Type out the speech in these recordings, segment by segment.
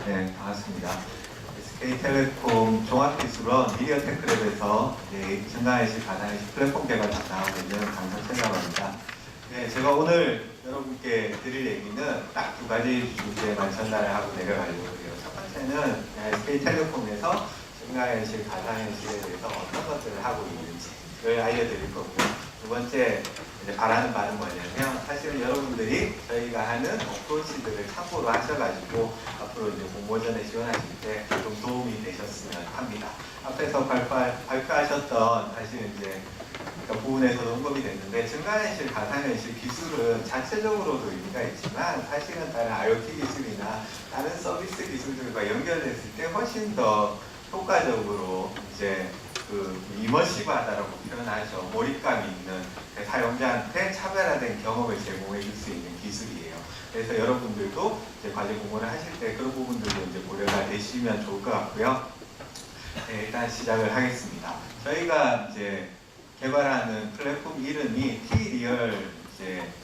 네, 반갑습니다. SK텔레콤 종합기술원 미디어테크랩에서 증강현실, 가상현실 플랫폼 개발 담당하고 있는 강성철이라고. 네, 제가 오늘 여러분께 드릴 얘기는 딱 두 가지 주제만 전달을 하고 내려가려고 해요. 첫 번째는 SK텔레콤에서 증강현실, 가상현실에 대해서 어떤 것들을 하고 있는지를 알려드릴 거고요. 두 번째, 바라는 바는 뭐냐면, 사실은 여러분들이 저희가 하는 어프로치들을 참고로 하셔가지고 앞으로 이제 공모전에 지원하실 때 좀 도움이 되셨으면 합니다. 앞에서 발표하셨던 사실 이제 부분에서도 언급이 됐는데, 증강현실, 가상현실 기술은 자체적으로도 의미가 있지만 사실은 다른 IoT 기술이나 다른 서비스 기술들과 연결됐을 때 훨씬 더 효과적으로 이제 이머시브하다라고 표현하죠. 몰입감 있는 사용자한테 차별화된 경험을 제공해 줄 수 있는 기술이에요. 그래서 여러분들도 이제 과제 공부를 하실 때 그런 부분들도 이제 고려가 되시면 좋을 것 같고요. 네, 일단 시작을 하겠습니다. 저희가 이제 개발하는 플랫폼 이름이 T-리얼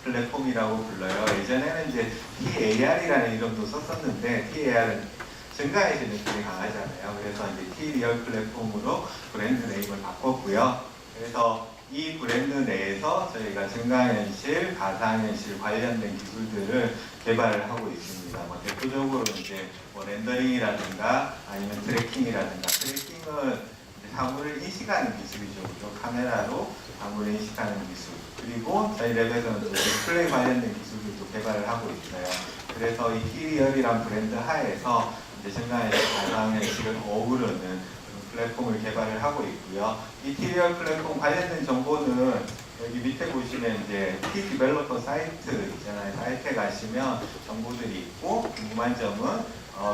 플랫폼이라고 불러요. 예전에는 이제 T-AR이라는 이름도 썼었는데, T-AR은 증강현실 느낌이 강하잖아요. 그래서 이제 T-리얼 플랫폼으로 브랜드 네임을 바꿨고요. 그래서 이 브랜드 내에서 저희가 증강현실, 가상현실 관련된 기술들을 개발을 하고 있습니다. 대표적으로 이제 렌더링이라든가 아니면 트래킹이라든가, 트래킹은 사물을 인식하는 기술이죠. 카메라로 사물을 인식하는 기술. 그리고 저희 랩에서는 디스플레이 관련된 기술들도 개발을 하고 있어요. 그래서 이 T-리얼이란 브랜드 하에서 증강현실, 가상현실을 어우르는 플랫폼을 개발을 하고 있고요. 이 T-리얼 플랫폼 관련된 정보는 여기 밑에 보시면 이제 T-디벨로퍼 사이트 있잖아요. 사이트에 가시면 정보들이 있고, 궁금한 점은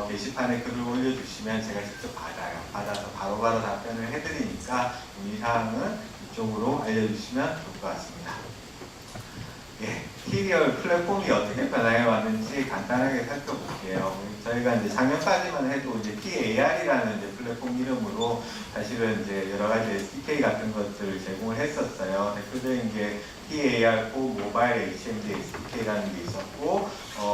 게시판에 글을 올려주시면 제가 직접 받아서 바로바로 답변을 해드리니까 문의사항은 이쪽으로 알려주시면 좋을 것 같습니다. 예, T-리얼 플랫폼이 어떻게 변화해 왔는지 간단하게 살펴볼게요. 저희가 이제 작년까지만 해도 이제 T-AR이라는 이제 플랫폼 이름으로 사실은 이제 여러 가지 SDK 같은 것들을 제공을 했었어요. 대표적인 게 T-AR4 모바일 HMD SDK라는 게 있었고,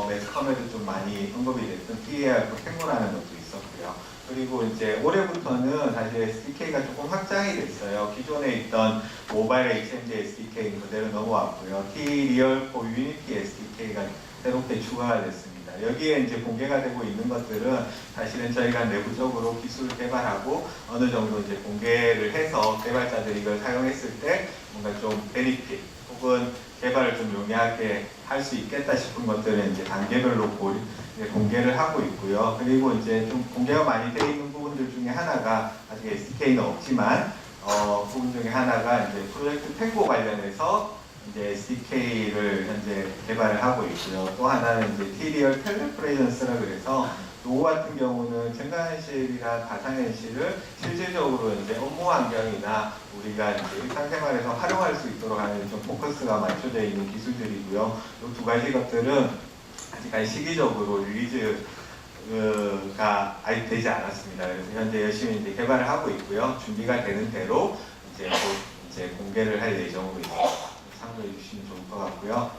매스컴에도 좀 많이 언급이 됐던 T-AR4 탱고라는 것도 있었고요. 그리고 이제 올해부터는 사실 SDK가 조금 확장이 됐어요. 기존에 있던 모바일 HMD SDK는 그대로 넘어왔고요. T-리얼4 유니티 SDK가 새롭게 추가가 됐습니다. 여기에 이제 공개가 되고 있는 것들은 사실은 저희가 내부적으로 기술을 개발하고 어느 정도 이제 공개를 해서 개발자들이 이걸 사용했을 때 뭔가 좀 베니핏 혹은 개발을 좀 용이하게 할 수 있겠다 싶은 것들은 이제 단계별로 공개를 하고 있고요. 그리고 이제 좀 공개가 많이 되어 있는 부분들 중에 하나가, 아직 SDK는 없지만 부분 중에 하나가 이제 프로젝트 탱고 관련해서 이제 SDK를 현재 개발을 하고 있고요. 또 하나는 이제 T-리얼 텔레프레전스라 그래서 요거 같은 경우는 증강현실이나 가상현실을 실질적으로 이제 업무 환경이나 우리가 이제 일상생활에서 활용할 수 있도록 하는 좀 포커스가 맞춰져 있는 기술들이고요. 이 두 가지 것들은 아직까지 시기적으로 릴리즈가 아직 되지 않았습니다. 그래서 현재 열심히 이제 개발을 하고 있고요. 준비가 되는 대로 이제 곧 이제 공개를 할 예정으로 있습니다. 참고해 주시면 좋을 것 같고요.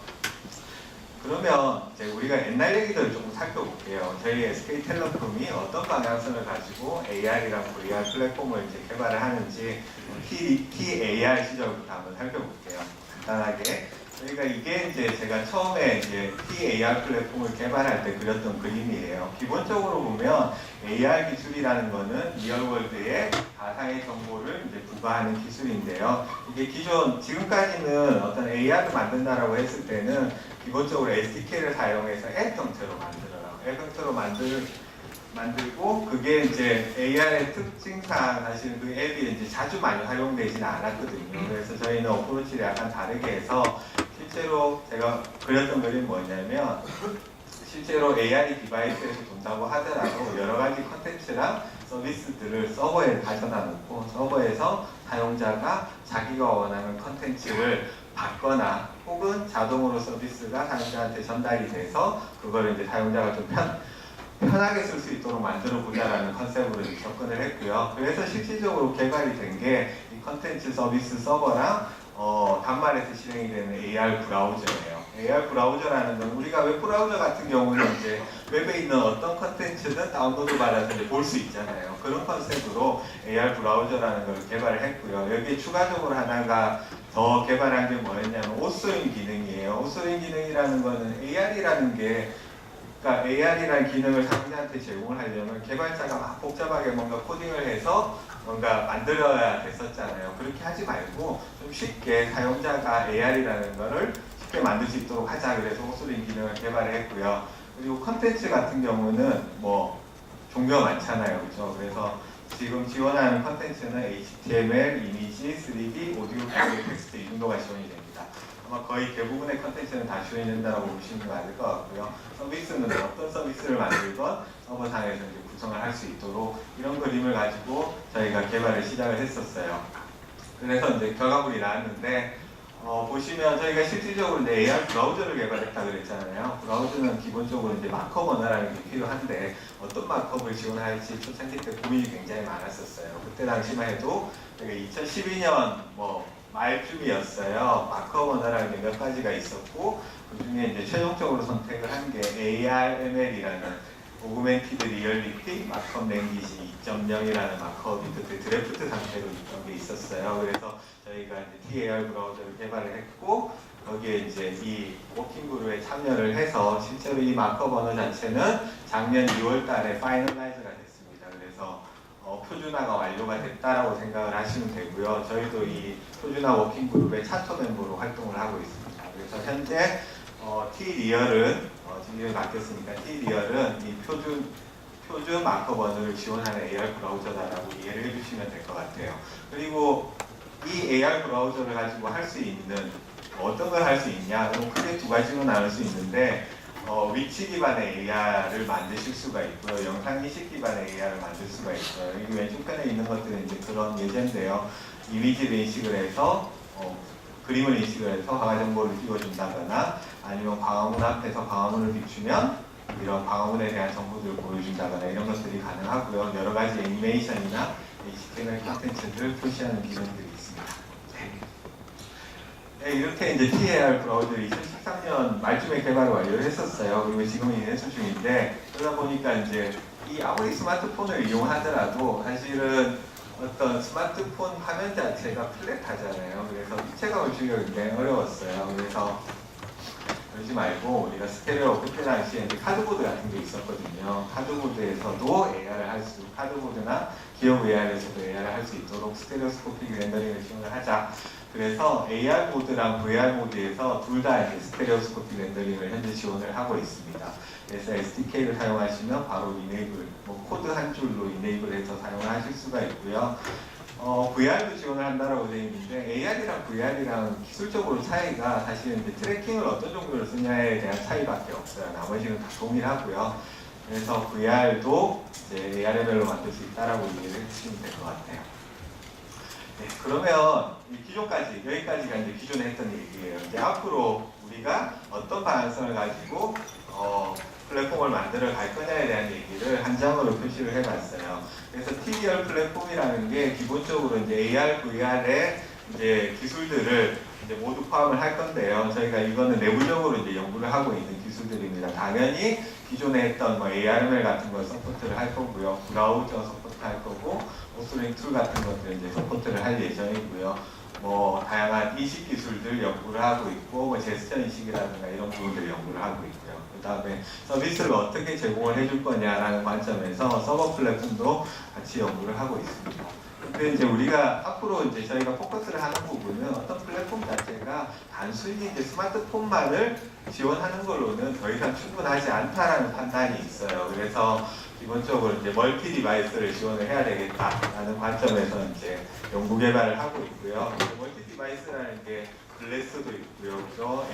그러면 이제 우리가 옛날 얘기들을 조금 살펴볼게요. 저희 SK텔레콤이 어떤 방향성을 가지고 AR이랑 VR 플랫폼을 이제 개발을 하는지 T-AR 시절부터 한번 살펴볼게요. 간단하게. 저희가 이게 이제 제가 처음에 이제 T-AR 플랫폼을 개발할 때 그렸던 그림이에요. 기본적으로 보면 AR 기술이라는 거는 리얼월드에 가상의 정보를 이제 부과하는 기술인데요. 이게 지금까지는 어떤 AR을 만든다라고 했을 때는 기본적으로 SDK를 사용해서 앱 형태로 만들어요. 앱 형태로 만들고, 그게 이제 AR의 특징상 사실 그 앱이 이제 자주 많이 활용되지는 않았거든요. 그래서 저희는 어프로치를 약간 다르게 해서, 실제로 제가 그렸던 그림이 뭐냐면, 실제로 AR 디바이스에서 돈다고 하더라도 여러 가지 컨텐츠랑 서비스들을 서버에 가져다 놓고, 서버에서 사용자가 자기가 원하는 컨텐츠를 받거나 혹은 자동으로 서비스가 사용자한테 전달이 돼서 그거를 이제 사용자가 좀 편하게 쓸 수 있도록 만들어 보자라는 컨셉으로 접근을 했고요. 그래서 실질적으로 개발이 된 게 이 컨텐츠 서비스 서버랑 단말에서 실행이 되는 AR 브라우저예요. AR 브라우저라는 건 우리가 웹 브라우저 같은 경우는 이제 웹에 있는 어떤 컨텐츠는 다운로드 받아서 이제 볼 수 있잖아요. 그런 컨셉으로 AR 브라우저라는 걸 개발을 했고요. 여기에 추가적으로 하나가 더 개발한 게 뭐였냐면 옷소링 기능이에요. 옷소링 기능이라는 거는 AR이라는 게 그러니까 AR이라는 기능을 사용자한테 제공을 하려면 개발자가 막 복잡하게 뭔가 코딩을 해서 뭔가 만들어야 됐었잖아요. 그렇게 하지 말고 좀 쉽게 사용자가 AR이라는 거를 쉽게 만들 수 있도록 하자. 그래서 옷소링 기능을 개발을 했고요. 그리고 컨텐츠 같은 경우는 뭐 종류가 많잖아요. 그렇죠? 그래서 지금 지원하는 컨텐츠는 HTML, 이미지, 3D, 오디오, 비디오, 텍스트 이 정도가 지원이 됩니다. 아마 거의 대부분의 컨텐츠는 다 지원이 된다고 보시면 맞을 것 같고요. 서비스는 어떤 서비스를 만들건 서버상에서 이제 구성을 할 수 있도록 이런 그림을 가지고 저희가 개발을 시작을 했었어요. 그래서 이제 결과물이 나왔는데 보시면 저희가 실질적으로 이제 AR 브라우저를 개발했다 그랬잖아요. 브라우저는 기본적으로 이제 마크업 언어라는 게 필요한데 어떤 마크업을 지원할지 초창기 때 고민이 굉장히 많았었어요. 그때 당시만 해도 2012년 말쯤이었어요. 마크업 언어라는 게 몇 가지가 있었고 그 중에 이제 최종적으로 선택을 한 게 ARML이라는 오그멘티드 리얼리티 마크업 랭귀지 2.0이라는 마크업이 그때 드래프트 상태로 있던 게 있었어요. 그래서 저희가 이제 TAR 브라우저를 개발을 했고 거기에 이제 이 워킹 그룹에 참여를 해서 실제로 이 마크업 언어 자체는 작년 2월 달에 파이널라이즈가 됐습니다. 그래서 표준화가 완료가 됐다라고 생각을 하시면 되고요. 저희도 이 표준화 워킹 그룹의 차토 멤버로 활동을 하고 있습니다. 그래서 현재 T-리얼은 지금 바뀌었으니까 T-리얼은 이 표준 마크업 언어를 지원하는 AR 브라우저다라고 이해를 해주시면 될 것 같아요. 그리고 이 AR 브라우저를 가지고 할 수 있는 어떤 걸 할 수 있냐? 그럼 크게 두 가지로 나눌 수 있는데 위치 기반의 AR을 만드실 수가 있고요. 영상 인식 기반의 AR을 만들 수가 있어요. 여기 왼쪽편에 있는 것들은 이제 그런 예제인데요. 이미지를 인식을 해서 그림을 인식을 해서 화가 정보를 띄워준다거나 아니면 광화문 앞에서 광화문을 비추면 이런 광화문에 대한 정보들을 보여준다거나 이런 것들이 가능하고요. 여러 가지 애니메이션이나 HTML 콘텐츠들을 표시하는 기능들이 있습니다. 네, 이렇게 이제 TAR 브라우저를 2013년 말쯤에 개발을 완료를 했었어요. 그리고 지금은 인쇄 중인데 그러다 보니까 이제 이 아무리 스마트폰을 이용하더라도 사실은 어떤 스마트폰 화면 자체가 플랫하잖아요. 그래서 입체감을 주기가 굉장히 어려웠어요. 그래서 그러지 말고 우리가 스테레오 그때 당시에 이제 카드보드 같은 게 있었거든요. 카드보드에서도 AR을 할 수, 카드보드나 기업 AR에서도 AR을 할 수 있도록 스테레오스코픽 렌더링을 지원을 하자. 그래서 AR 보드랑 VR 보드에서 둘 다 이제 스테레오스코픽 렌더링을 현재 지원을 하고 있습니다. 그래서 SDK를 사용하시면 바로 이네이블, 코드 한 줄로 이네이블해서 사용을 하실 수가 있고요. VR도 지원을 한다라고 되어 있는데 AR이랑 VR이랑 기술적으로 차이가 사실은 이제 트래킹을 어떤 정도로 쓰냐에 대한 차이밖에 없어요. 나머지는 다 동일하고요. 그래서 VR도 이제 ARML로 만들 수 있다라고 이해를 해주시면 될 것 같아요. 네, 그러면 기존까지 여기까지가 이제 기존에 했던 얘기예요. 이제 앞으로 우리가 어떤 방향성을 가지고 플랫폼을 만들어 갈 거냐에 대한 얘기를 한 장으로 표시를 해봤어요. 그래서 TDR 플랫폼이라는 게 기본적으로 이제 AR, VR의 이제 기술들을 이제 모두 포함을 할 건데요. 저희가 이거는 내부적으로 이제 연구를 하고 있는 기술들입니다. 당연히 기존에 했던 ARML 같은 걸 서포트를 할 거고요. 브라우저 서포트 할 거고, 옷소링 툴 같은 것들 이제 서포트를 할 예정이고요. 다양한 인식 기술들 연구를 하고 있고, 제스처 인식이라든가 이런 부분들 연구를 하고 있고요. 그 다음에 서비스를 어떻게 제공을 해줄 거냐라는 관점에서 서버 플랫폼도 같이 연구를 하고 있습니다. 근데 이제 우리가 앞으로 이제 저희가 포커스를 하는 부분은 어떤 플랫폼 자체가 단순히 이제 스마트폰만을 지원하는 걸로는 더 이상 충분하지 않다라는 판단이 있어요. 그래서 기본적으로 이제 멀티 디바이스를 지원을 해야 되겠다라는 관점에서 이제 연구 개발을 하고 있고요. 멀티 디바이스라는 게 글래스도 있고요, 그죠?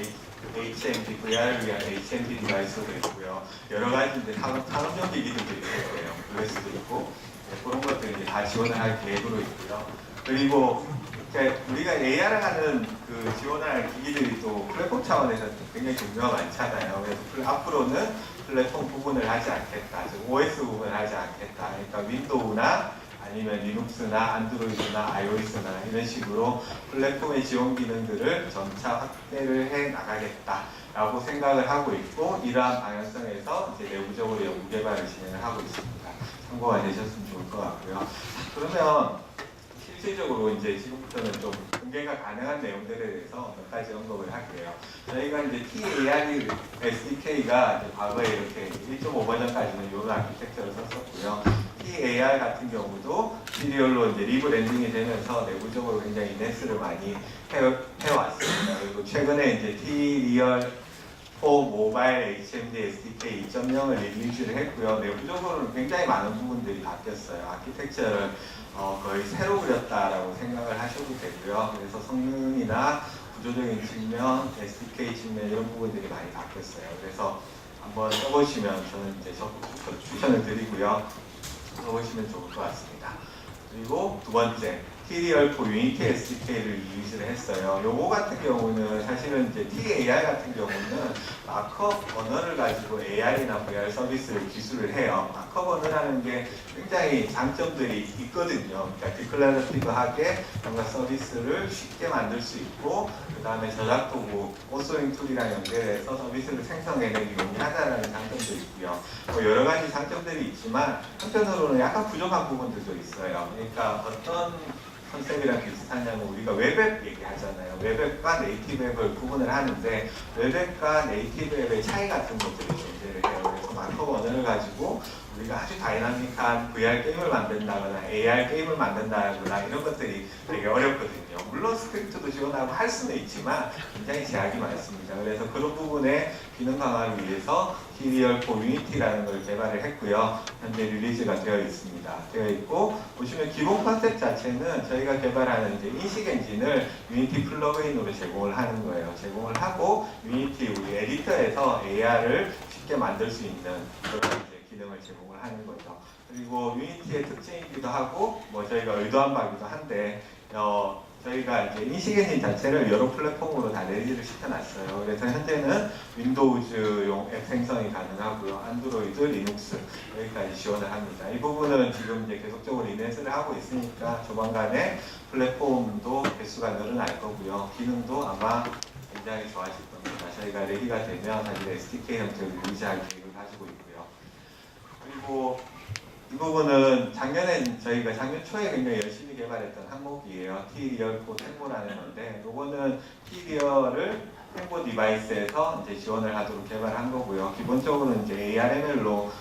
HMD, VR을 위한 HMD 디바이스도 있고요. 여러 가지 이제 산업용 기기들도 있을 거예요. 글래스도 있고 그런 것들 이제 다 지원을 할 계획으로 있고요. 그리고 우리가 AR을 하는 그 지원을 할 기기들이 또 플랫폼 차원에서 굉장히 종류가 많잖아요. 그래서 앞으로는 플랫폼 부분을 하지 않겠다, 즉 OS 부분을 하지 않겠다. 그러니까 윈도우나 아니면 리눅스나 안드로이드나 iOS나 이런 식으로 플랫폼의 지원 기능들을 점차 확대를 해 나가겠다 라고 생각을 하고 있고, 이러한 방향성에서 이제 내부적으로 연구 개발을 진행을 하고 있습니다. 참고가 되셨으면 좋을 것 같고요. 그러면 실질적으로 이제 지금부터는 좀 공개가 가능한 내용들에 대해서 몇 가지 언급을 할게요. 저희가 이제 TAR SDK가 과거에 이렇게 1.5 버전까지는 이런 아키텍처를 썼었고요. TAR 같은 경우도 시리얼로 이제 리브랜딩이 되면서 내부적으로 굉장히 인덱스를 많이 해왔습니다. 그리고 최근에 이제 TReal 모바일 HMD SDK 2.0을 릴리즈를 했고요. 내부적으로는 굉장히 많은 부분들이 바뀌었어요. 아키텍처를 거의 새로 그렸다라고 생각을 하셔도 되고요. 그래서 성능이나 구조적인 측면, SDK 측면 이런 부분들이 많이 바뀌었어요. 그래서 한번 써보시면 저는 이제 적극 추천을 드리고요. 써보시면 좋을 것 같습니다. 그리고 두 번째, TReal for Unity SDK를 릴리즈를 했어요. 요거 같은 경우는 사실은 이제 TAR 같은 경우는 마크업 언어를 가지고 AR이나 VR 서비스를 기술을 해요. 마크업 언어라는 게 굉장히 장점들이 있거든요. 그러니까 디클래러티브하게 뭔가 서비스를 쉽게 만들 수 있고, 그 다음에 저작 도구, 오소링 툴이랑 연결해서 서비스를 생성해내기 용이하다라는 장점도 있고요. 뭐 여러 가지 장점들이 있지만 한편으로는 약간 부족한 부분들도 있어요. 그러니까 어떤 컨셉이랑 비슷하냐면 우리가 웹앱 얘기하잖아요. 웹앱과 네이티브 앱을 구분을 하는데 웹앱과 네이티브 앱의 차이 같은 것들이 존재를 해요. 그래서 마크업 언어를 가지고 우리가 아주 다이나믹한 VR 게임을 만든다거나 AR 게임을 만든다거나 이런 것들이 되게 어렵거든요. 물론 스크립트도 지원하고 할 수는 있지만 굉장히 제약이 많습니다. 그래서 그런 부분에 기능 강화를 위해서 TReal for Unity라는 걸 개발을 했고요. 현재 릴리즈가 되어 있고, 보시면 기본 컨셉 자체는 저희가 개발하는 이제 인식 엔진을 유니티 플러그인으로 제공을 하는 거예요. 제공을 하고 유니티 우리 에디터에서 AR을 쉽게 만들 수 있는 그런 이제 기능을 제공을 하는 거죠. 그리고 유니티의 특징이기도 하고, 뭐 저희가 의도한 바기도 한데, 저희가 이제 인식 엔진 자체를 여러 플랫폼으로 다 릴리즈를 시켜놨어요. 그래서 현재는 윈도우즈용 앱 생성이 가능하고요. 안드로이드, 리눅스 여기까지 지원을 합니다. 이 부분은 지금 이제 계속적으로 인핸스를 하고 있으니까 조만간에 플랫폼도 개수가 늘어날 거고요. 기능도 아마 굉장히 좋아질 겁니다. 저희가 레디가 되면 사실 SDK 형태로 릴리즈할 계획을 가지고 있고요. 그리고 이 부분은 저희가 작년 초에 굉장히 열심히 개발했던 항목이에요. TReal for Tango라는 건데, 요거는 TReal을 탱고 디바이스에서 이제 지원을 하도록 개발한 거고요. 기본적으로 이제 ARML로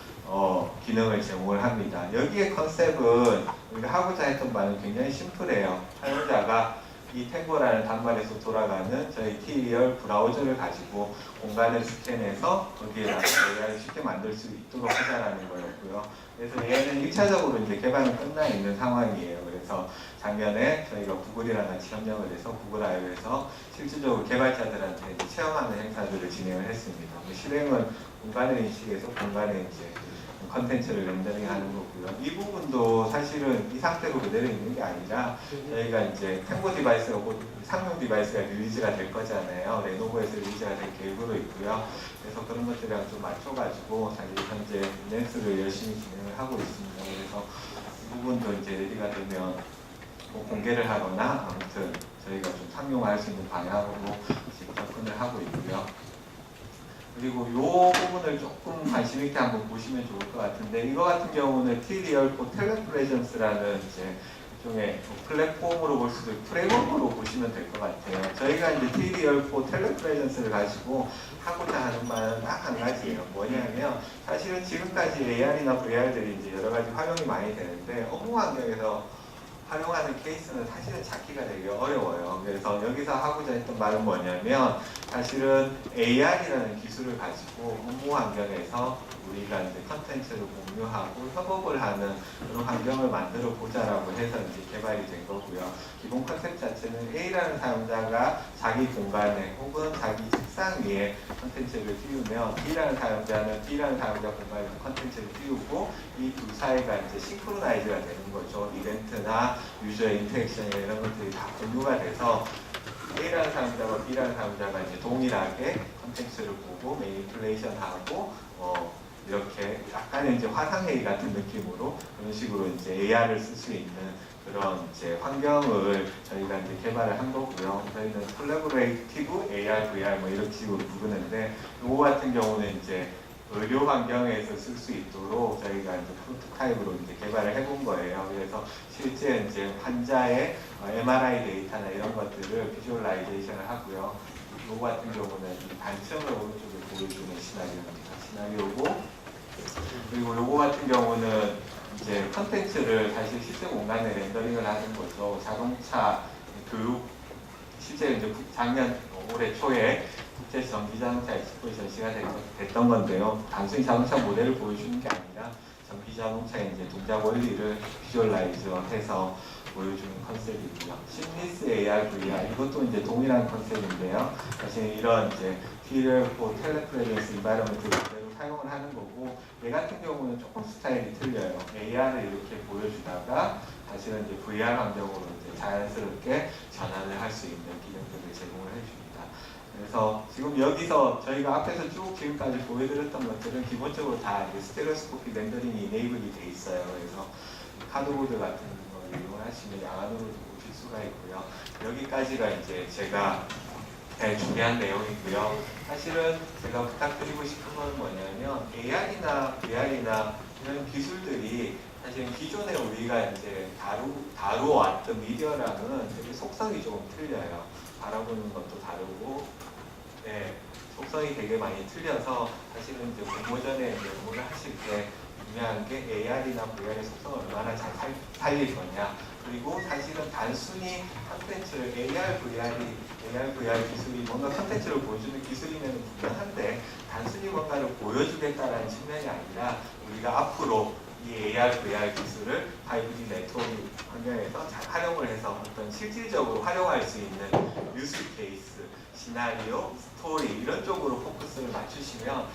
기능을 제공을 합니다. 여기에 컨셉은 우리가 하고자 했던 바는 굉장히 심플해요. 사용자가 이 탱고라는 단말에서 돌아가는 저희 TReal 브라우저를 가지고 공간을 스캔해서 거기에다가 AI를 쉽게 만들 수 있도록 하자라는 거였고요. 그래서 얘는 1차적으로 이제 개발은 끝나 있는 상황이에요. 그래서 작년에 저희가 구글이랑 같이 협력을 해서 구글 아이오에서 실질적으로 개발자들한테 이제 체험하는 행사들을 진행을 했습니다. 실행은 공간을 인식해서 공간에 이제 컨텐츠를 렌더링하는 거고요. 이 부분도 사실은 이 상태로 그대로 있는 게 아니라 저희가 이제 탱고 디바이스가 곧 상용 디바이스가 릴리즈가 될 거잖아요. 레노버에서 릴리즈가 될 계획으로 있고요. 그래서 그런 것들이랑 좀 맞춰가지고 사실 현재 인핸스를 열심히 진행을 하고 있습니다. 그래서 이 부분도 이제 레디가 되면 뭐 공개를 하거나 아무튼 저희가 좀 상용화할 수 있는 방향으로 지금 접근을 하고 있고요. 그리고 이 부분을 조금 관심 있게 한번 보시면 좋을 것 같은데, 이거 같은 경우는 TReal for Telepresence라는 이제 일종의 플랫폼으로 볼 수도 있고 프레임워크로 보시면 될 것 같아요. 저희가 이제 TReal for Telepresence를 가지고 하고자 하는 바는 딱 한 가지예요. 뭐냐면 사실은 지금까지 AR이나 VR들이 이제 여러 가지 활용이 많이 되는데 업무 환경에서 활용하는 케이스는 사실은 찾기가 되게 어려워요. 그래서 여기서 하고자 했던 말은 뭐냐면 사실은 AR이라는 기술을 가지고 업무 환경에서 우리가 이제 컨텐츠를 공유하고 협업을 하는 그런 환경을 만들어 보자라고 해서 이제 개발이 된 거고요. 기본 컨셉 자체는 A라는 사용자가 자기 공간에 혹은 자기 책상 위에 컨텐츠를 띄우면 B라는 사용자는 B라는 사용자 공간에 컨텐츠를 띄우고 이 두 사이가 이제 싱크로나이즈가 되는 거죠. 이벤트나 유저 인터랙션 이런 것들이 다 공유가 돼서 A라는 사용자와 B라는 사용자가 이제 동일하게 컨텐츠를 보고 매니플레이션하고 이렇게 약간 약간의 이제 화상회의 같은 느낌으로 그런 식으로 이제 AR을 쓸 수 있는 그런 이제 환경을 저희가 이제 개발을 한 거고요. 저희는 콜라보레이티브 AR, VR 뭐 이런 식으로 부르는데, 이거 같은 경우는 이제 의료 환경에서 쓸 수 있도록 저희가 이제 프로토타입으로 이제 개발을 해본 거예요. 그래서 실제 이제 환자의 MRI 데이터나 이런 것들을 비주얼라이제이션을 하고요. 이거 같은 경우는 이 반층을 오른쪽에 보여주는 시나리오고, 그리고 요거 같은 경우는 이제 컨텐츠를 사실 실제 공간에 렌더링을 하는 거죠. 자동차 교육, 실제 이제 작년 올해 초에 국제 전기자동차 엑스포에 전시가 됐던 건데요. 단순히 자동차 모델을 보여주는 게 아니라 전기자동차의 이제 동작 원리를 비주얼라이즈해서 보여주는 컨셉이고요. 심리스 AR, VR 이것도 이제 동일한 컨셉인데요. 사실 이런 이제 필포 텔레프레젠스 인바이러먼트를 그대로 사용을 하는 거고, 얘 같은 경우는 조금 스타일이 틀려요. AR을 이렇게 보여주다가 사실은 이제 VR 환경으로 이제 자연스럽게 전환을 할 수 있는 기능들을 제공을 해줍니다. 그래서 지금 여기서 저희가 앞에서 쭉 지금까지 보여드렸던 것들은 기본적으로 다 스테레오스코픽 렌더링이 이네이블이 돼 있어요. 그래서 카드보드 같은 걸 이용하시면 야간으로도 보실 수가 있고요. 여기까지가 이제 제가 중요한 내용이고요. 사실은 제가 부탁드리고 싶은 건 뭐냐면 AR이나 VR이나 이런 기술들이 사실 기존에 우리가 이제 다루어왔던 미디어랑은 되게 속성이 조금 틀려요. 바라보는 것도 다르고, 네, 속성이 되게 많이 틀려서 사실은 이제 공모전에 이제 공모를 하실 때 중요한 게 AR이나 VR의 속성을 얼마나 잘 살릴 거냐. 그리고 사실은 단순히 컨텐츠를 AR, VR 기술이 뭔가 컨텐츠를 보여주는 기술이면 분명한데, 단순히 뭔가를 보여주겠다라는 측면이 아니라 우리가 앞으로 이 AR, VR 기술을 5G 네트워크 환경에서 잘 활용을 해서 어떤 실질적으로 활용할 수 있는 유스 케이스, 시나리오, 스토리 이런 쪽으로 포커스를 맞추시면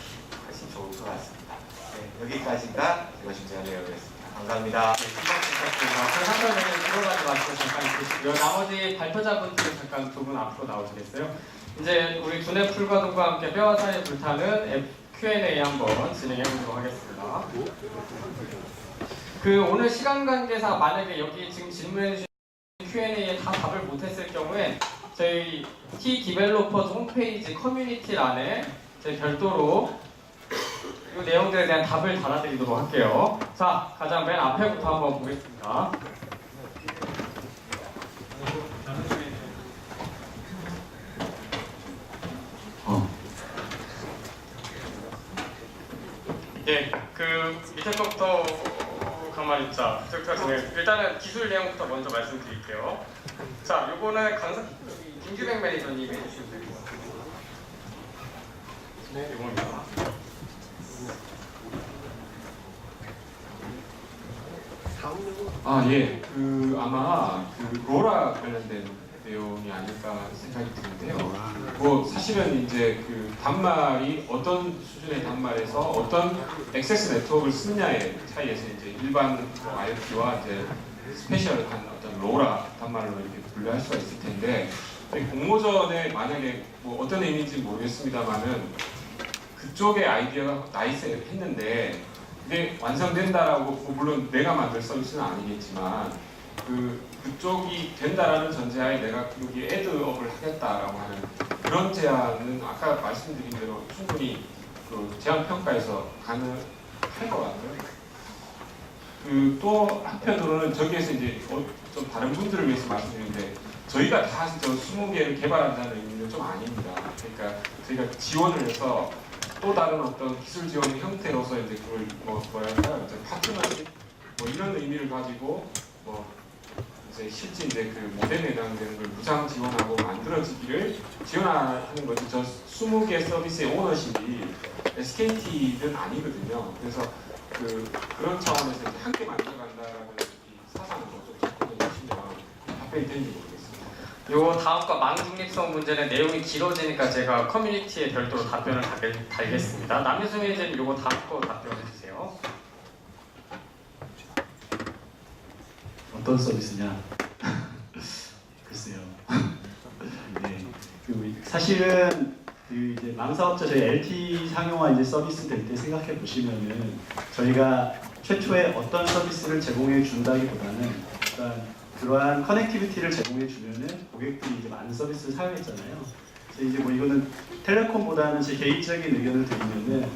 훨씬 좋을 것 같습니다. 네, 여기까지가 제가 준비한 내용이었습니다. 감사합니다. 네, 금방 부탁드립니다. 그 한번에 들어가지 마시고 잠깐 있으시고요. 나머지 발표자분들은 잠깐 두 분 앞으로 나오시겠어요? 이제 우리 두뇌 풀과도과 함께 뼈와 살이 불타는 Q&A 한번 진행해 보도록 하겠습니다. 그 오늘 시간 관계상 만약에 여기 지금 질문해 주신 Q&A에 다 답을 못했을 경우에 저희 T 디벨로퍼즈 홈페이지 커뮤니티란에 저희 별도로 이 내용들에 대한 답을 달아드리도록 할게요. 자, 가장 맨 앞에부터 한번 보겠습니다. 네, 그 밑에 거부터 가만히 있자. 일단은 기술 내용부터 먼저 말씀드릴게요. 자, 요거는 김규백 매니저님이 해주시면 될 것 같아요. 네, 요겁니다. 예. 아마 로라 관련된 내용이 아닐까 생각이 드는데요. 뭐 사실은 이제 그 단말이 어떤 수준의 단말에서 어떤 액세스 네트워크를 쓰느냐의 차이에서 이제 일반 IoT와 이제 스페셜한 어떤 로라 단말로 이렇게 분류할 수가 있을 텐데, 공모전에 만약에 뭐 어떤 의미인지 모르겠습니다만은 그쪽의 아이디어가 나이스했는데 그게 완성된다라고, 물론 내가 만들 서비스는 아니겠지만 그쪽이 된다라는 전제하에 내가 여기 애드업을 하겠다라고 하는 그런 제안은 아까 말씀드린 대로 충분히 그 제안 평가에서 가능할 것 같아요. 또 한편으로는 저기에서 이제 좀 다른 분들을 위해서 말씀드리는데, 저희가 다 저 20개를 개발한다는 의미는 좀 아닙니다. 그러니까 저희가 지원을 해서 또 다른 어떤 기술 지원의 형태로서 이제 그걸 뭐랄까 파트너십 뭐 이런 의미를 가지고 이제 실제 이제 그 모델에 해당되는 걸 무상 지원하고 만들어지기를 지원하는 거지. 저 20개 서비스의 오너십이 SKT는 아니거든요. 그래서 그런 차원에서 이제 함께 만들어간다라는 이 사상을 좀 접근해 주시면 답변이 되는지 모르겠습니다. 요 다음과 망중립성 문제는 내용이 길어지니까 제가 커뮤니티에 별도로 답변을 달겠습니다. 남유승 회장님 요거 다음 거 답변해 주세요. 어떤 서비스냐? 글쎄요. 네, 사실은 그 이제 망사업자 저희 LTE 상용화 이제 서비스 될 때 생각해 보시면은 저희가 최초에 어떤 서비스를 제공해 준다기보다는 일단 그러한 커넥티비티를 제공해 주면은 고객들이 이제 많은 서비스를 사용했잖아요. 그래서 이제 뭐 이거는 텔레콤보다는 제 개인적인 의견을 드리면은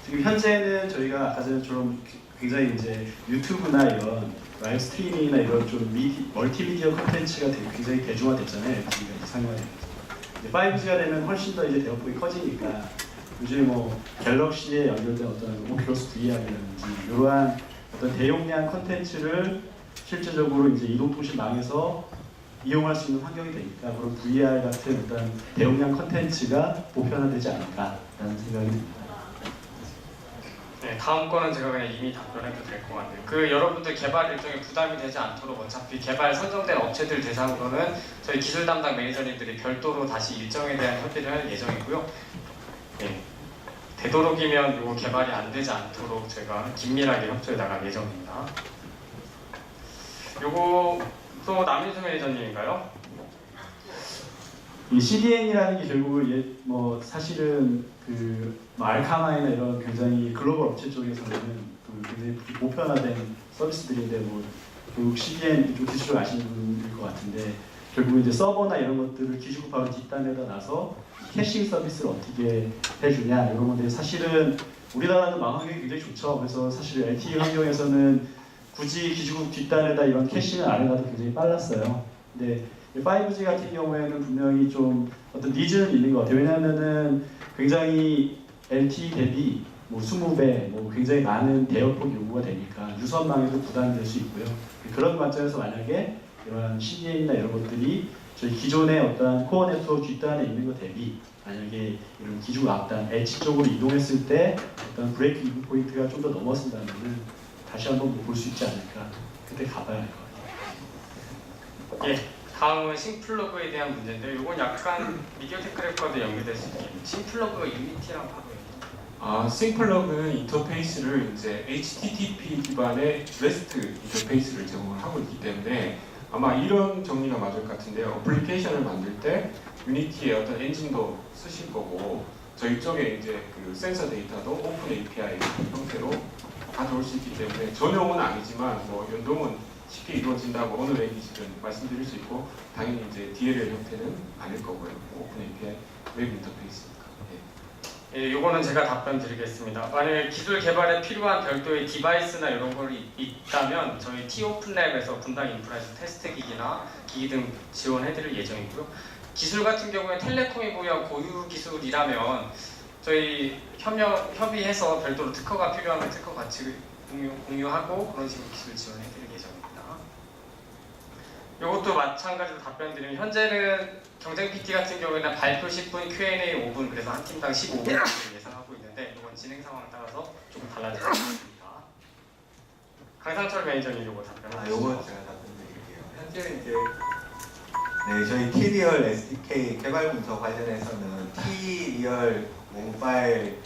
지금 현재는 저희가 아까 전처럼 굉장히 이제 유튜브나 이런 라이브 스트리밍이나 이런 좀 멀티미디어 콘텐츠가 되게 굉장히 대중화됐잖아요. LTE가 이제 상용화되면서. 5G가 되면 훨씬 더 이제 대역폭이 커지니까 요즘에 뭐 갤럭시에 연결된 어떤 오큘러스 VR이라든지 이러한 어떤 대용량 콘텐츠를 실제적으로 이제 이동통신망에서 이용할 수 있는 환경이 되니까 그런 VR 같은 어떤 대용량 콘텐츠가 보편화되지 않을까라는 생각이 듭니다. 네, 다음 거는 제가 그냥 이미 답변해도 될 것 같네요. 그 여러분들 개발 일정에 부담이 되지 않도록 어차피 개발 선정된 업체들 대상으로는 저희 기술 담당 매니저님들이 별도로 다시 일정에 대한 협의를 할 예정이고요. 네, 되도록이면 이거 개발이 안 되지 않도록 저희가 긴밀하게 협조해 나갈 예정입니다. 요거 또 남인수 매니저님인가요? 이 CDN이라는 게 결국 뭐 사실은 그뭐 알카마이나 이런 굉장히 글로벌 업체 쪽에서는 그 굉장히 보편화된 서비스들인데 뭐 결국 CDN 좀 기술을 아시는 분일 것 같은데 결국 이제 서버나 이런 것들을 기지국하고 뒷단에다 놔서 캐싱 서비스를 어떻게 해주냐 이런 건데 사실은 우리나라는 망 환경이 굉장히 좋죠. 그래서 사실 LTE 환경에서는 굳이 기지국 뒷단에다 이런 캐싱을 안 해놔도 굉장히 빨랐어요. 근데 5G 같은 경우에는 분명히 좀 어떤 니즈는 있는 것 같아요. 왜냐하면은 굉장히 LTE 대비 뭐 20배, 뭐 굉장히 많은 대역폭 요구가 되니까 유선망에도 부담이 될 수 있고요. 그런 관점에서 만약에 이런 CDN이나 이런 것들이 저희 기존의 어떤 코어 네트워크 뒷단에 있는 것 대비 만약에 이런 기준 앞단, 엣지 쪽으로 이동했을 때 어떤 브레이크 이브 포인트가 좀 더 넘어선다면은 다시 한번 볼 수 있지 않을까. 그때 가봐야 할 것 같아요. 예. 다음은 싱플러그에 대한 문제인데 이건 약간 미디어 테크랩과도 연결될 수 있는 싱플러그가 유니티랑 바로예요. 싱플러그는 인터페이스를 이제 HTTP 기반의 REST 인터페이스를 제공을 하고 있기 때문에 아마 이런 정리가 맞을 것 같은데요. 어플리케이션을 만들 때 유니티의 어떤 엔진도 쓰실 거고 저희 쪽에 이제 그 센서 데이터도 오픈 API 형태로 가져올 수 있기 때문에 전용은 아니지만 뭐 연동은 쉽게 이루어진다고 어느 랭귀지든 말씀드릴 수 있고 당연히 이제 DLL 형태는 아닐 거고요. 오픈 API 웹 인터페이스니까. 예, 요거는 제가 답변 드리겠습니다. 만약에 기술 개발에 필요한 별도의 디바이스나 이런 걸 있다면 저희 T-오픈랩에서 분당 인프라에서 테스트 기기나 기기 등 지원해드릴 예정이고요. 기술 같은 경우에 텔레콤이 보유한 고유 기술이라면 저희 협의해서 별도로 특허가 필요하면 특허 같이 공유하고 그런 식으로 기술 지원해드릴 예정입니다. 이것도 마찬가지로 답변 드리면 현재는 경쟁 PT 같은 경우에는 발표 10분, Q&A 5분, 그래서 한 팀당 15분 예상하고 있는데 이건 진행 상황에 따라서 조금 달라질 것 같습니다. 강상철 매니저님 이거 답변해 요거 주시죠. 제가 답변드릴게요. 현재 이제 네, 저희 T-리얼 SDK 개발 분석 관련해서는 T-리얼 모바일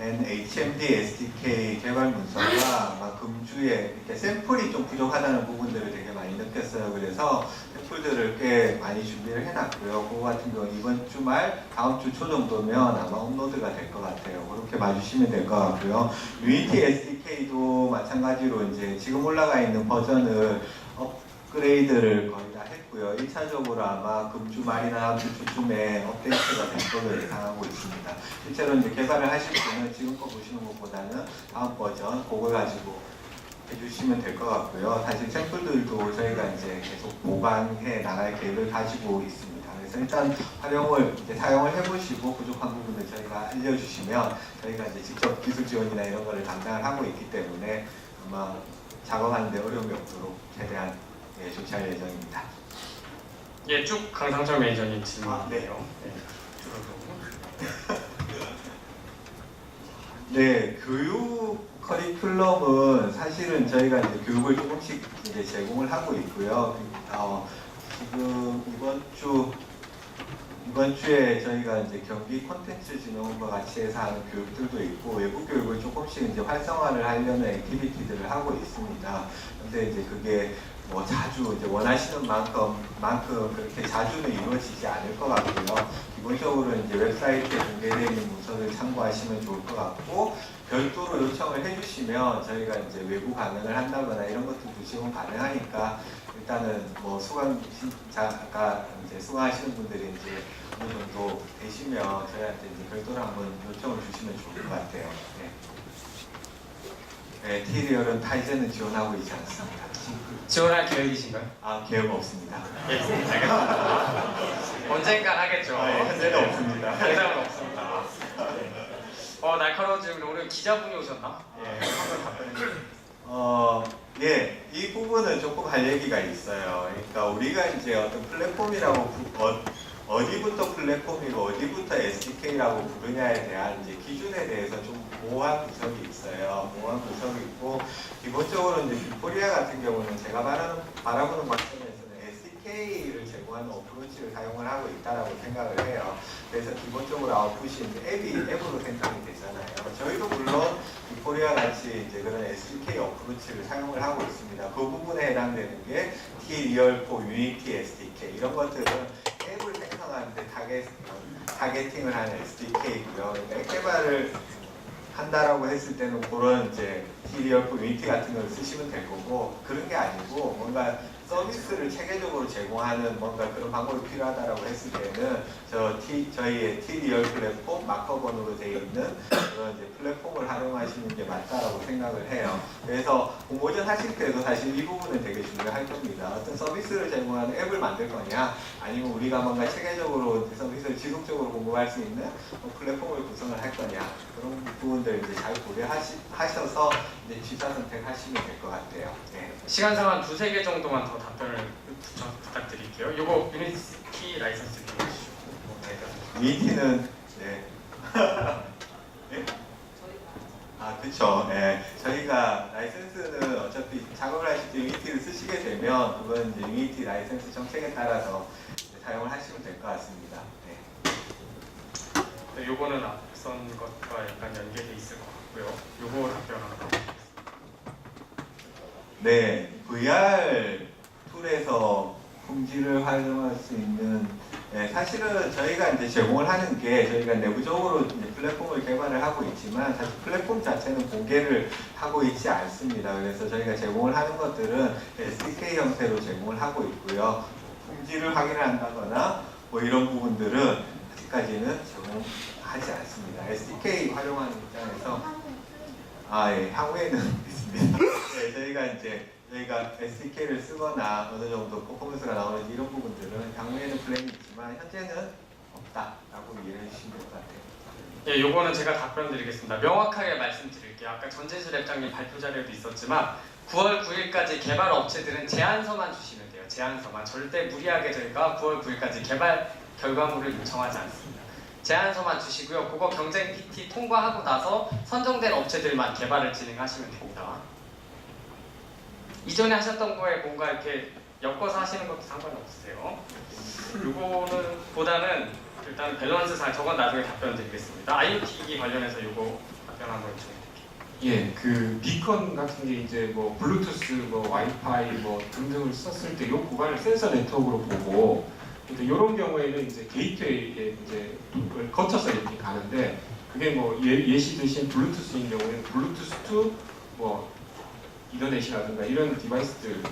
HMD SDK 개발 문서가 아마 금주에 이렇게 샘플이 좀 부족하다는 부분들을 되게 많이 느꼈어요. 그래서 샘플들을 꽤 많이 준비를 해놨고요. 그거 같은 경우 이번 주말, 다음 주 초 정도면 아마 업로드가 될 것 같아요. 그렇게 봐주시면 될 것 같고요. 유니티 SDK도 마찬가지로 이제 지금 올라가 있는 버전을 업그레이드를 거의 다 했고요. 1차적으로 아마 금주 말이나 다음 주 초쯤에 업데이트가 될 걸로 예상하고 있습니다. 실제로 이제 개발을 하실 분은 지금 거 보시는 것보다는 다음 버전 그걸 가지고 해주시면 될 것 같고요. 사실 샘플들도 저희가 이제 계속 보강해 나갈 계획을 가지고 있습니다. 그래서 일단 활용을 이제 사용을 해보시고 부족한 부분을 저희가 알려주시면 저희가 이제 직접 기술 지원이나 이런 거를 담당을 하고 있기 때문에 아마 작업하는데 어려움이 없도록 최대한 조치할 예정입니다. 예, 쭉 강상철 매니저님 질문이에요. 네, 교육 커리큘럼은 사실은 저희가 이제 교육을 조금씩 이제 제공을 하고 있고요. 지금 이번 주에 저희가 이제 경기 콘텐츠 진흥원과 같이 해서 하는 교육들도 있고 외부 교육을 조금씩 이제 활성화를 하려는 액티비티들을 하고 있습니다. 근데 이제 그게 뭐 자주 이제 원하시는 만큼 그렇게 자주는 이루어지지 않을 것 같고요. 기본적으로 이제 웹사이트에 공개되어 있는 문서를 참고하시면 좋을 것 같고, 별도로 요청을 해주시면 저희가 이제 외부 가능을 한다거나 이런 것들도 지금 가능하니까 일단은 뭐 수강자가 이제 수강하시는 분들이 이제 어느 정도 되시면 저희한테 이제 별도로 한번 요청을 주시면 좋을 것 같아요. 네, T리얼은 타이젠은 지원하고 있지 않습니다. 지원할 계획이신가요? 아, 계획 없습니다. 예, 알겠습니다. 언젠간 하겠죠. 현재는 없습니다. 당장은 없습니다. 날카로워지고 오늘 기자분이 오셨나? 예, 예, 이 부분은 조금 할 얘기가 있어요. 그러니까 우리가 이제 어떤 플랫폼이라고 어디부터 플랫폼이고 어디부터 SDK라고 부르냐에 대한 이제 기준에 대해서 좀 모호한 구석이 있어요. 모호한 구석이 있고, 기본적으로 이제 빅코리아 같은 경우는 제가 바라보는 관점에서는 SDK를 제공하는 어프로치를 사용을 하고 있다라고 생각을 해요. 그래서 기본적으로 아웃풋이 이제 앱으로 생성이 되잖아요. 저희도 물론 빅코리아 같이 이제 그런 SDK 어프로치를 사용을 하고 있습니다. 그 부분에 해당되는 게 T-리얼4, 유니티 SDK 이런 것들은 앱을 생성하는데 타겟팅을 하는 SDK이고요. 그러니까 앱 개발을 한다라고 했을 때는 그런 이제 T-리얼4, 유니티 같은 걸 쓰시면 될 거고, 그런 게 아니고 뭔가 서비스를 체계적으로 제공하는 뭔가 그런 방법이 필요하다라고 했을 때는 저희의 T-리얼 플랫폼 마커번으로 되어 있는 그런 이제 플랫폼을 활용하시는 게 맞다라고 생각을 해요. 그래서 공모전 하실 때도 사실 이 부분은 되게 중요할 겁니다. 어떤 서비스를 제공하는 앱을 만들 거냐, 아니면 우리가 뭔가 체계적으로 서비스를 지속적으로 공급할 수 있는 플랫폼을 구성을 할 거냐, 그런 부분들 이제 잘 고려하셔서 이제 취사 선택하시면 될 것 같아요. 네. 시간상 한 2-3개 정도만 더 답변을 부탁드릴게요. 요거 유니티 라이선스 주시고. 유니티는 네. 네? 아, 그렇죠. 네. 저희가 라이센스는 어차피 작업을 하실 때 유니티를 쓰시게 되면 그건 이제 유니티 라이센스 정책에 따라서 사용을 하시면 될 것 같습니다. 네. 요거는 앞선 것과 약간 연계돼 있을 것 같고요. 요거 답변하고. 네, VR 툴에서 품질을 활용할 수 있는, 네, 사실은 저희가 이제 제공을 하는 게 저희가 내부적으로 이제 플랫폼을 개발을 하고 있지만 사실 플랫폼 자체는 공개를 하고 있지 않습니다. 그래서 저희가 제공을 하는 것들은 SDK 형태로 제공을 하고 있고요. 품질을 확인을 한다거나 뭐 이런 부분들은 아직까지는 제공하지 않습니다. SDK 활용하는 입장에서 예, 향후에는 있습니다. 네, 저희가 SDK를 쓰거나 어느 정도 퍼포먼스가 나오는지 이런 부분들은 향후에는 플랜이 있지만 현재는 없다라고 이해해 주시면 될 것 같아요. 예, 요거는 제가 답변 드리겠습니다. 명확하게 말씀드릴게요. 아까 전진수 랩장님 발표 자료에도 있었지만 9월 9일까지 개발 업체들은 제안서만 주시면 돼요. 제안서만. 절대 무리하게 저희가 9월 9일까지 개발 결과물을 요청하지 않습니다. 제안서만 주시고요. 그거 경쟁 PT 통과하고 나서 선정된 업체들만 개발을 진행하시면 됩니다. 이전에 하셨던 거에 뭔가 이렇게 엮어서 하시는 것도 상관이 없으세요. 요거는 보다는 일단 밸런스상 저건 나중에 답변 드리겠습니다. IoT 관련해서 요거 답변 한번 요청드릴게요. 예, 그 비컨 같은 게 이제 뭐 블루투스, 뭐 와이파이 뭐 등등을 썼을 때 이 구간을 센서 네트워크로 보고, 이런 경우에는 이제 게이트웨이에 이제 거쳐서 이렇게 가는데, 그게 뭐 예시 드신 블루투스인 경우에는 블루투스 투 뭐 이더넷이라든가 이런 디바이스들을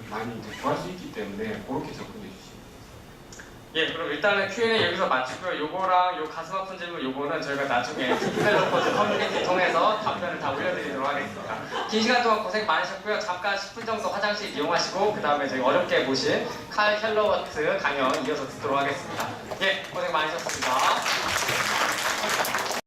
많이 이제 구할 수 있기 때문에 그렇게 접근해 주시면 됩니다. 예, 그럼 일단은 Q&A 여기서 마치고요. 요거랑 요 가슴 아픈 질문 요거는 저희가 나중에 디벨로퍼즈 커뮤니티 통해서 답변을 다 올려드리도록 하겠습니다. 긴 시간 동안 고생 많으셨고요. 잠깐 10분 정도 화장실 이용하시고 그 다음에 저희 어렵게 모신 칼 헬러워트 강연 이어서 듣도록 하겠습니다. 예, 고생 많으셨습니다.